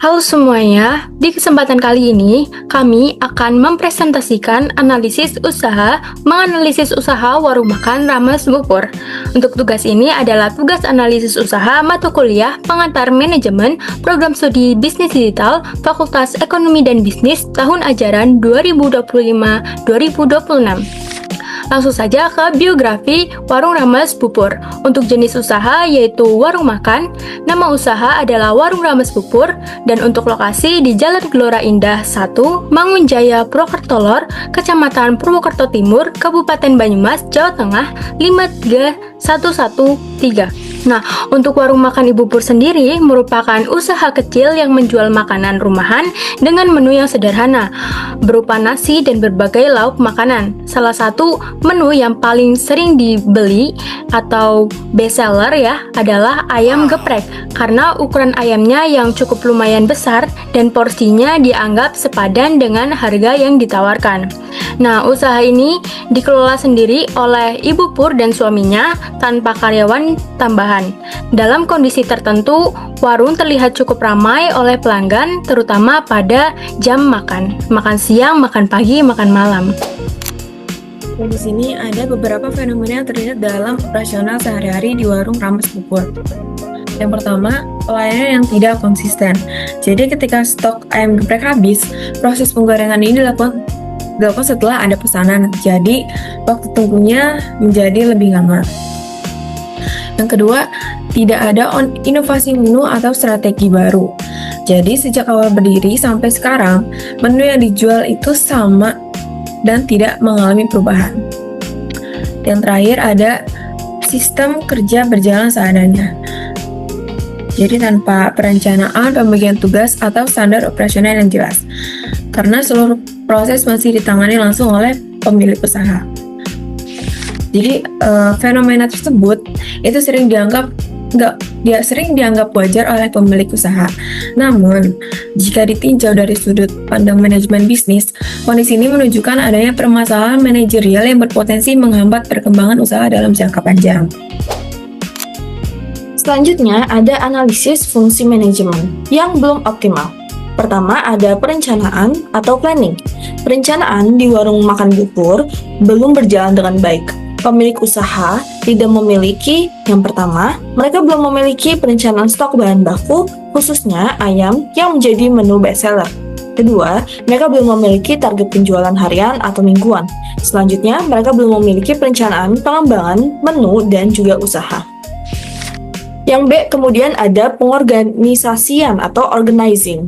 Halo semuanya, di kesempatan kali ini kami akan mempresentasikan analisis usaha, menganalisis usaha warung makan Rames Bupur. Untuk tugas ini adalah tugas analisis usaha mata kuliah pengantar manajemen program studi bisnis digital Fakultas Ekonomi dan Bisnis tahun ajaran 2025-2026. Langsung saja ke biografi Warung Rames Bupur. Untuk jenis usaha yaitu warung makan, nama usaha adalah Warung Rames Bupur, dan untuk lokasi di Jalan Gelora Indah 1, Mangunjaya, Purwokerto Lor, Kecamatan Purwokerto Timur, Kabupaten Banyumas, Jawa Tengah 53113. Nah, untuk warung makan Ibu Pur sendiri merupakan usaha kecil yang menjual makanan rumahan dengan menu yang sederhana, berupa nasi dan berbagai lauk makanan. Salah satu menu yang paling sering dibeli atau best seller ya adalah ayam geprek, karena ukuran ayamnya yang cukup lumayan besar dan porsinya dianggap sepadan dengan harga yang ditawarkan. Nah, usaha ini dikelola sendiri oleh Ibu Pur dan suaminya tanpa karyawan tambahan. Dalam kondisi tertentu, warung terlihat cukup ramai oleh pelanggan, terutama pada jam makan siang, makan pagi, makan malam. Di sini ada beberapa fenomena yang terlihat dalam operasional sehari-hari di warung Rames Bupur. Yang pertama, pelayanan yang tidak konsisten. Jadi ketika stok ayam geprek habis, proses penggorengan ini dilakukan setelah ada pesanan. Jadi waktu tunggunya menjadi lebih lama. Yang kedua, tidak ada inovasi menu atau strategi baru. Jadi sejak awal berdiri sampai sekarang, menu yang dijual itu sama dan tidak mengalami perubahan. Yang terakhir ada sistem kerja berjalan seadanya. Jadi tanpa perencanaan, pembagian tugas, atau standar operasional yang jelas. Karena seluruh proses masih ditangani langsung oleh pemilik usaha. Jadi fenomena tersebut itu sering dianggap wajar oleh pemilik usaha. Namun, jika ditinjau dari sudut pandang manajemen bisnis, kondisi ini menunjukkan adanya permasalahan manajerial yang berpotensi menghambat perkembangan usaha dalam jangka panjang. Selanjutnya ada analisis fungsi manajemen yang belum optimal. Pertama ada perencanaan atau planning. Perencanaan di warung makan Bupur belum berjalan dengan baik. Pemilik usaha tidak memiliki, yang pertama, mereka belum memiliki perencanaan stok bahan baku, khususnya ayam yang menjadi menu best seller. Kedua, mereka belum memiliki target penjualan harian atau mingguan. Selanjutnya, mereka belum memiliki perencanaan pengembangan menu dan juga usaha. Yang B, kemudian ada pengorganisasian atau organizing.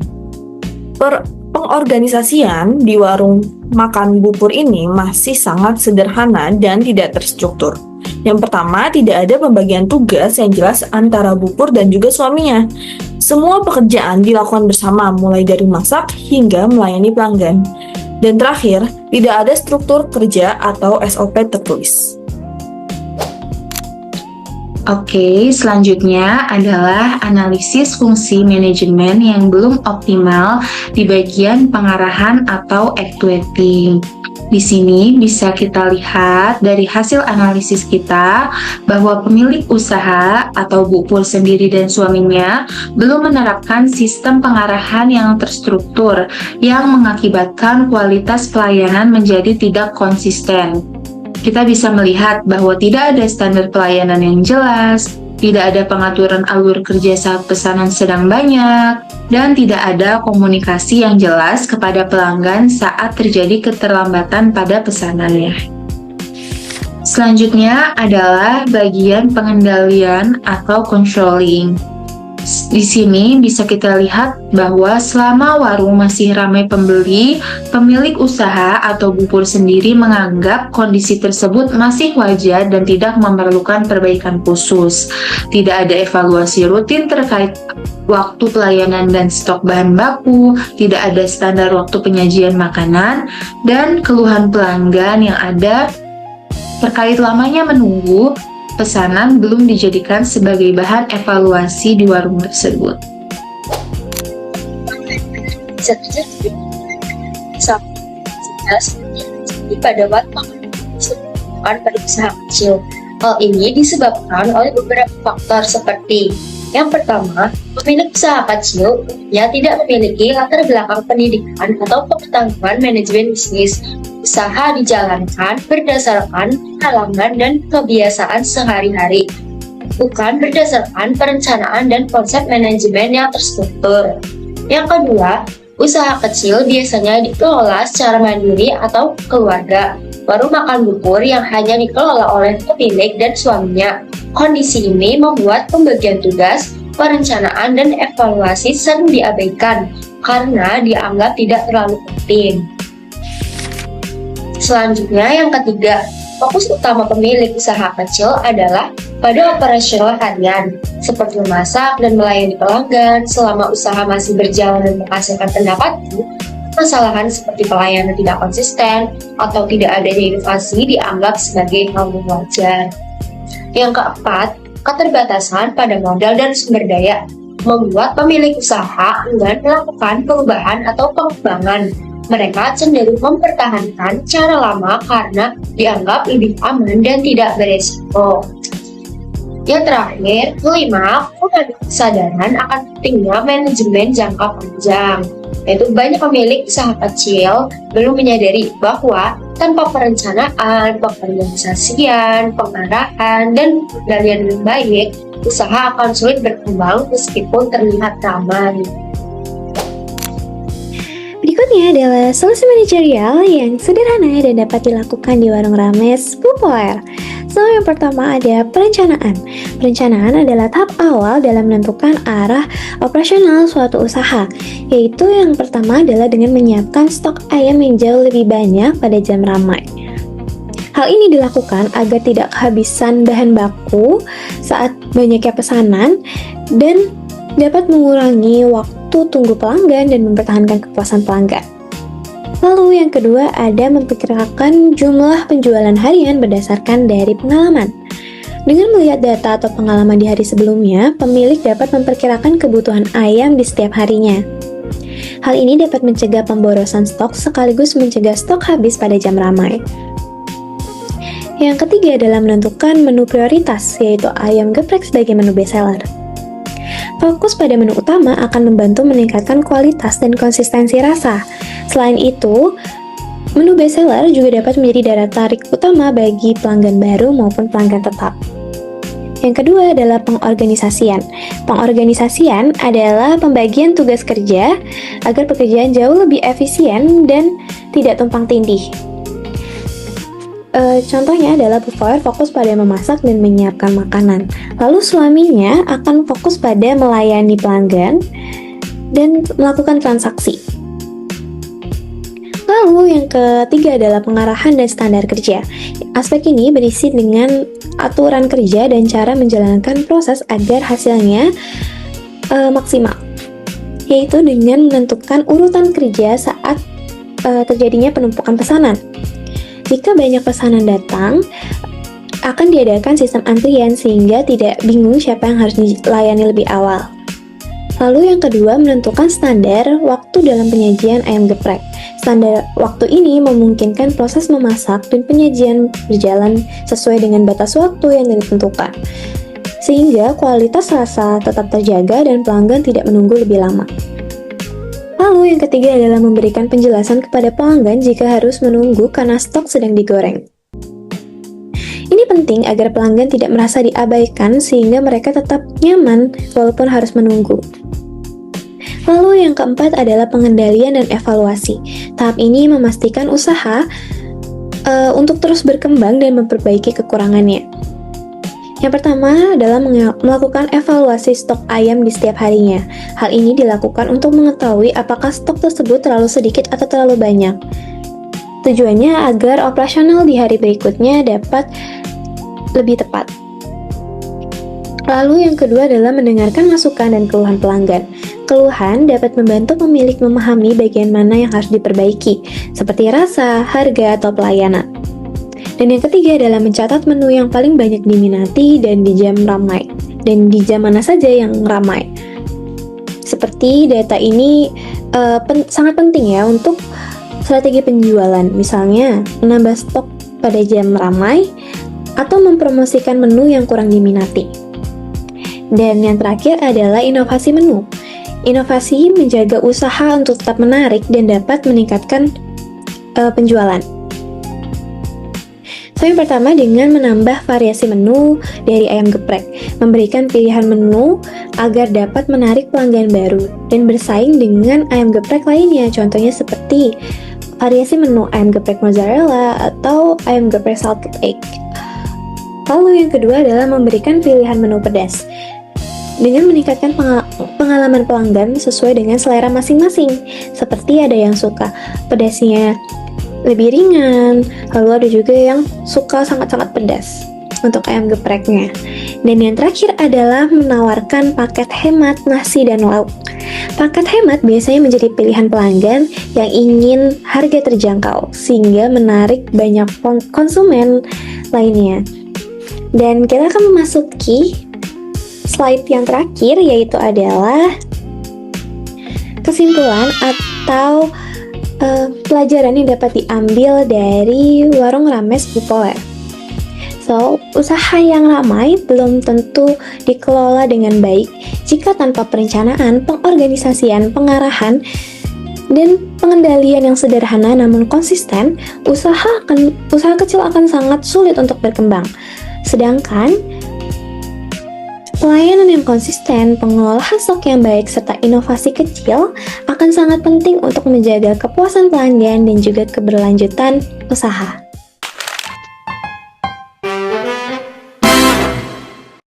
Pengorganisasian di warung makan Bupur ini masih sangat sederhana dan tidak terstruktur. Yang pertama, tidak ada pembagian tugas yang jelas antara Bupur dan juga suaminya. Semua pekerjaan dilakukan bersama, mulai dari masak hingga melayani pelanggan. Dan terakhir, tidak ada struktur kerja atau SOP tertulis. Oke, selanjutnya adalah analisis fungsi manajemen yang belum optimal di bagian pengarahan atau actuating. Di sini bisa kita lihat dari hasil analisis kita bahwa pemilik usaha atau Bupur sendiri dan suaminya belum menerapkan sistem pengarahan yang terstruktur yang mengakibatkan kualitas pelayanan menjadi tidak konsisten. Kita bisa melihat bahwa tidak ada standar pelayanan yang jelas, tidak ada pengaturan alur kerja saat pesanan sedang banyak, dan tidak ada komunikasi yang jelas kepada pelanggan saat terjadi keterlambatan pada pesanannya. Selanjutnya adalah bagian pengendalian atau controlling. Di sini bisa kita lihat bahwa selama warung masih ramai pembeli, pemilik usaha atau Bupur sendiri menganggap kondisi tersebut masih wajar dan tidak memerlukan perbaikan khusus. Tidak ada evaluasi rutin terkait waktu pelayanan dan stok bahan baku, tidak ada standar waktu penyajian makanan, dan keluhan pelanggan yang ada terkait lamanya menunggu pesanan belum dijadikan sebagai bahan evaluasi di warung tersebut. modal seperti pada waktu pada usaha kecil. Hal ini disebabkan oleh beberapa faktor seperti yang pertama, pemilik usaha kecil umumnya tidak memiliki latar belakang pendidikan atau pengetahuan manajemen bisnis. Usaha dijalankan berdasarkan pengalaman dan kebiasaan sehari-hari, bukan berdasarkan perencanaan dan konsep manajemen yang terstruktur. Yang kedua, usaha kecil biasanya dikelola secara mandiri atau keluarga. Warung makan Bubur yang hanya dikelola oleh pemilik dan suaminya. Kondisi ini membuat pembagian tugas, perencanaan, dan evaluasi sering diabaikan karena dianggap tidak terlalu penting. Selanjutnya, yang ketiga, fokus utama pemilik usaha kecil adalah pada operasional harian, seperti memasak dan melayani pelanggan selama usaha masih berjalan dan menghasilkan pendapatan. Kesalahan seperti pelayanan tidak konsisten atau tidak adanya inovasi dianggap sebagai hal yang wajar. Yang keempat, keterbatasan pada modal dan sumber daya membuat pemilik usaha enggan melakukan perubahan atau pengembangan. Mereka cenderung mempertahankan cara lama karena dianggap lebih aman dan tidak beresiko. Yang terakhir, kelima, kesadaran akan pentingnya manajemen jangka panjang. Yaitu banyak pemilik usaha kecil belum menyadari bahwa tanpa perencanaan, pengorganisasian, pengarahan, dan pengendalian yang baik, usaha akan sulit berkembang meskipun terlihat ramai. Berikutnya adalah solusi manajerial yang sederhana dan dapat dilakukan di warung rames populer. So, yang pertama ada perencanaan. Perencanaan adalah tahap awal dalam menentukan arah operasional suatu usaha, yaitu yang pertama adalah dengan menyiapkan stok ayam yang jauh lebih banyak pada jam ramai. Hal ini dilakukan agar tidak kehabisan bahan baku saat banyaknya pesanan dan dapat mengurangi waktu tunggu pelanggan dan mempertahankan kepuasan pelanggan. Lalu yang kedua ada memperkirakan jumlah penjualan harian berdasarkan dari pengalaman. Dengan melihat data atau pengalaman di hari sebelumnya, pemilik dapat memperkirakan kebutuhan ayam di setiap harinya. Hal ini dapat mencegah pemborosan stok sekaligus mencegah stok habis pada jam ramai. Yang ketiga adalah menentukan menu prioritas, yaitu ayam geprek sebagai menu bestseller. Fokus pada menu utama akan membantu meningkatkan kualitas dan konsistensi rasa. Selain itu, menu bestseller juga dapat menjadi daya tarik utama bagi pelanggan baru maupun pelanggan tetap. Yang kedua adalah pengorganisasian. Pengorganisasian adalah pembagian tugas kerja agar pekerjaan jauh lebih efisien dan tidak tumpang tindih. Contohnya adalah Bufoer fokus pada memasak dan menyiapkan makanan. Lalu suaminya akan fokus pada melayani pelanggan dan melakukan transaksi. Lalu yang ketiga adalah pengarahan dan standar kerja. Aspek ini berisi dengan aturan kerja dan cara menjalankan proses agar hasilnya maksimal, yaitu dengan menentukan urutan kerja saat terjadinya penumpukan pesanan. Jika banyak pesanan datang, akan diadakan sistem antrian sehingga tidak bingung siapa yang harus dilayani lebih awal. Lalu yang kedua, menentukan standar waktu dalam penyajian ayam geprek. Standar waktu ini memungkinkan proses memasak dan penyajian berjalan sesuai dengan batas waktu yang ditentukan, sehingga kualitas rasa tetap terjaga dan pelanggan tidak menunggu lebih lama. Lalu yang ketiga adalah memberikan penjelasan kepada pelanggan jika harus menunggu karena stok sedang digoreng. Ini penting agar pelanggan tidak merasa diabaikan sehingga mereka tetap nyaman walaupun harus menunggu. Lalu yang keempat adalah pengendalian dan evaluasi. Tahap ini memastikan usaha untuk terus berkembang dan memperbaiki kekurangannya. Yang pertama adalah melakukan evaluasi stok ayam di setiap harinya. Hal ini dilakukan untuk mengetahui apakah stok tersebut terlalu sedikit atau terlalu banyak. Tujuannya agar operasional di hari berikutnya dapat lebih tepat. Lalu yang kedua adalah mendengarkan masukan dan keluhan pelanggan. Keluhan dapat membantu pemilik memahami bagian mana yang harus diperbaiki, seperti rasa, harga, atau pelayanan. Dan yang ketiga adalah mencatat menu yang paling banyak diminati dan di jam ramai, dan di jam mana saja yang ramai. Seperti data ini sangat penting ya untuk strategi penjualan, misalnya menambah stok pada jam ramai atau mempromosikan menu yang kurang diminati. Dan yang terakhir adalah inovasi menu. Inovasi menjaga usaha untuk tetap menarik dan dapat meningkatkan penjualan. So, yang pertama dengan menambah variasi menu dari ayam geprek, memberikan pilihan menu agar dapat menarik pelanggan baru dan bersaing dengan ayam geprek lainnya. Contohnya seperti variasi menu ayam geprek mozzarella atau ayam geprek salted egg. Lalu yang kedua adalah memberikan pilihan menu pedas dengan meningkatkan pengalaman pelanggan sesuai dengan selera masing-masing. Seperti ada yang suka pedasnya lebih ringan, lalu ada juga yang suka sangat-sangat pedas untuk ayam gepreknya. Dan yang terakhir adalah menawarkan paket hemat nasi dan lauk. Paket hemat biasanya menjadi pilihan pelanggan yang ingin harga terjangkau sehingga menarik banyak konsumen lainnya. Dan kita akan memasuki slide yang terakhir, yaitu adalah kesimpulan atau pelajaran yang dapat diambil dari warung rames bipolar. So, usaha yang ramai belum tentu dikelola dengan baik jika tanpa perencanaan, pengorganisasian, pengarahan, dan pengendalian yang sederhana namun konsisten, usaha kecil akan sangat sulit untuk berkembang. Sedangkan pelayanan yang konsisten, pengolahan stok yang baik, serta inovasi kecil akan sangat penting untuk menjaga kepuasan pelanggan dan juga keberlanjutan usaha.